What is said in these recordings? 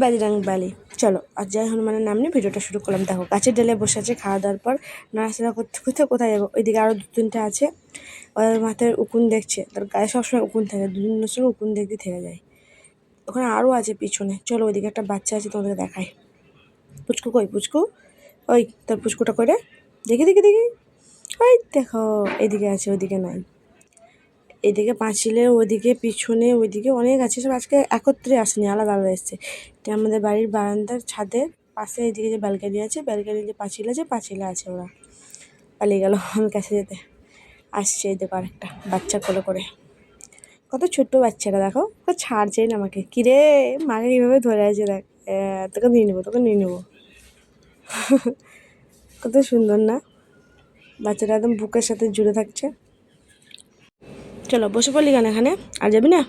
বজরং বলী। চলো আর জয় হনুমানের নাম নিয়ে ভিডিওটা শুরু করলাম। দেখো গাছের ডালে বসে আছে, খাওয়া দাওয়ার পর নাড়াচাড়া করতে করতে কোথায় যাবো। ওইদিকে আরও 2-3টে আছে, ওদের মাথায় উকুন দেখছে, তার গায়ে সবসময় উকুন থাকে, দুজনের সঙ্গে উকুন দেখতে থেকে যায়। ওখানে আরও আছে পিছনে, চলো ওইদিকে একটা বাচ্চা আছে তোমাদেরকে দেখায়। পুচকু কই পুচকু, ওই তোর পুচকুটা করে দেখি দেখি দেখি, ওই দেখো এদিকে আছে, ওইদিকে নাই। এদিকে পাঁচিলের ওইদিকে পিছনে ওইদিকে অনেক আছে, সব আজকে একত্রে আসেনি, আলাদা আলাদা এসছে। এটা আমাদের বাড়ির বারান্দার ছাদের পাশে এইদিকে যে ব্যালকানি আছে, ব্যালকানির যে পাঁচিল আছে, পাঁচিলে আছে। ওরা পালিয়ে গেল আমি কাছে যেতে। আসছে এই দেখো আরেকটা বাচ্চা কোলে করে, কত ছোট্ট বাচ্চাটা দেখো, ও ছাড়ছেই না আমাকে। কিরে মাকে কীভাবে ধরে আছে দেখ, তোকে নিয়ে নেবো, তোকে নিয়ে নেবো। কত সুন্দর না বাচ্চাটা, একদম বুকের সাথে জুড়ে থাকছে। চলো বসে পড়লি কেন এখানে, আর যাবি না?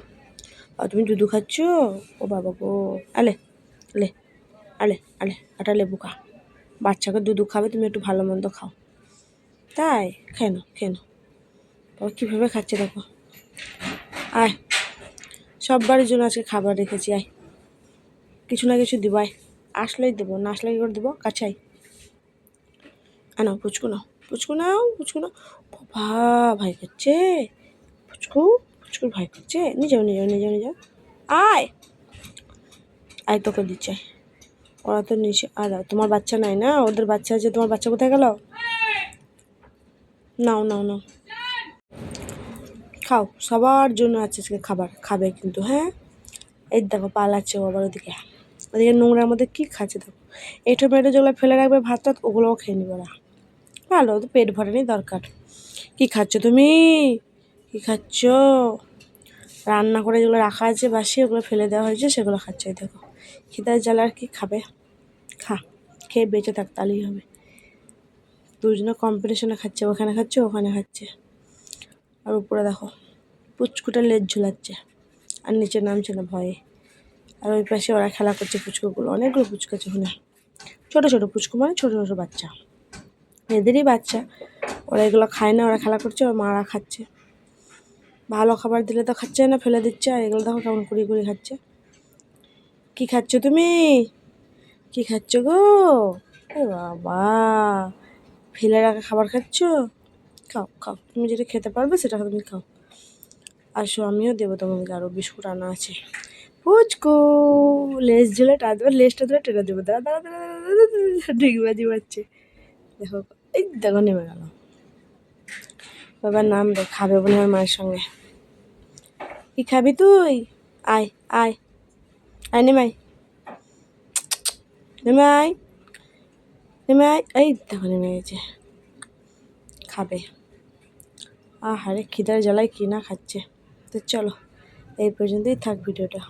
আর তুমি দুধু খাচ্ছ? ও বাবা গো, আলে আলে আলে আলে আটা লেবু খা। বাচ্চাকে দুধু খাবে, তুমি একটু ভালো মন্দ খাও। তাই খেয়ে নাও খেয়ে নাও। বাবা কীভাবে খাচ্ছে দেখো। আয় সব বাড়ির জন্য আজকে খাবার রেখেছি, আয় কিছু না কিছু দিব, আয় আসলেই দেবো, না আসলে কী করে দেবো, কাছে আয়। নাও পুচকু নাও, পুচকু নাও, পুচকু নাও। বাবা ভাই করছে, পুচকু পুচকুর ভাই করছে। নিয়ে যাও নিয়ে যাও নিয়ে যাও নিয়ে যাও, আয় আয় তোকে দিচ্ছে। ওরা তো নিচে, আর তোমার বাচ্চা নাই না, ওদের বাচ্চা আছে, তোমার বাচ্চা কোথায় গেল? নাও নাও নাও খাও, সবার জন্য আছে আজকে খাবার, খাবে কিন্তু হ্যাঁ। এই দেখো পালাচ্ছে আবার ওদিকে, ওদিকে নোংরার মধ্যে কী খাচ্ছে দেখো। এঁটো মেটো যেগুলো ফেলে রাখবে ভাত টাত, ওগুলোও খেয়ে নিবে ওরা। ভালো তো, পেট ভরেনি দরকার। কী খাচ্ছ তুমি, কী খাচ্ছ? রান্না করে যেগুলো রাখা আছে বাসি, ওগুলো ফেলে দেওয়া হয়েছে, সেগুলো খাচ্ছে। দেখো খিদার জ্বালা আর কি খাবে, খা, খেয়ে বেঁচে থাক, তাহলেই হবে। দুজনে কম্পিটিশনে খাচ্ছে, ওখানে খাচ্ছে ওখানে খাচ্ছে। আর উপরে দেখো পুচকুটা লেজ ঝুলাচ্ছে, আর নিচে নামছে না ভয়ে। আর ওই পাশে ওরা খেলা করছে, পুচকুগুলো অনেকগুলো পুচকু আছে ওখানে, ছোটো ছোটো পুচকু, মানে ছোটো ছোটো বাচ্চা, এদেরই বাচ্চা। ওরা এগুলো খায় না, ওরা খেলা করছে, ওর মারা খাচ্ছে। ভালো খাবার দিলে তো খাচ্ছে না, ফেলে দিচ্ছে। আর এগুলো দেখো কেমন কুড়ি কুড়ি খাচ্ছে। কী খাচ্ছ তুমি, কী খাচ্ছ গো? এ বাবা, ফেলে রাখা খাবার খাচ্ছ? খাও খাও, তুমি যেটা খেতে পারবে সেটা তুমি খাও। আসো আমিও দেবো তোমাকে, আরও বিস্কুট আনা আছে। পুচকু লেজ ঝুলে টানবে, লেজটা ধরে টেনে দেবো, দাঁড়া দাঁড়া দাঁড়া দাঁড়া, ডিগবাজি পাচ্ছে দেখো। এই দেখো নেমে গেল, বাবার নামবে, খাবে বলে আমার মায়ের সঙ্গে। কি খাবি তুই, আয় আয় আয়, নেমে আয় নেমে আয় নেমে আয়। এই দেখো নেমে গেছে, খাবে। আহারে খিদার জ্বালায় কি না খাচ্ছে। তো চলো এই পর্যন্তই থাক ভিডিওটা।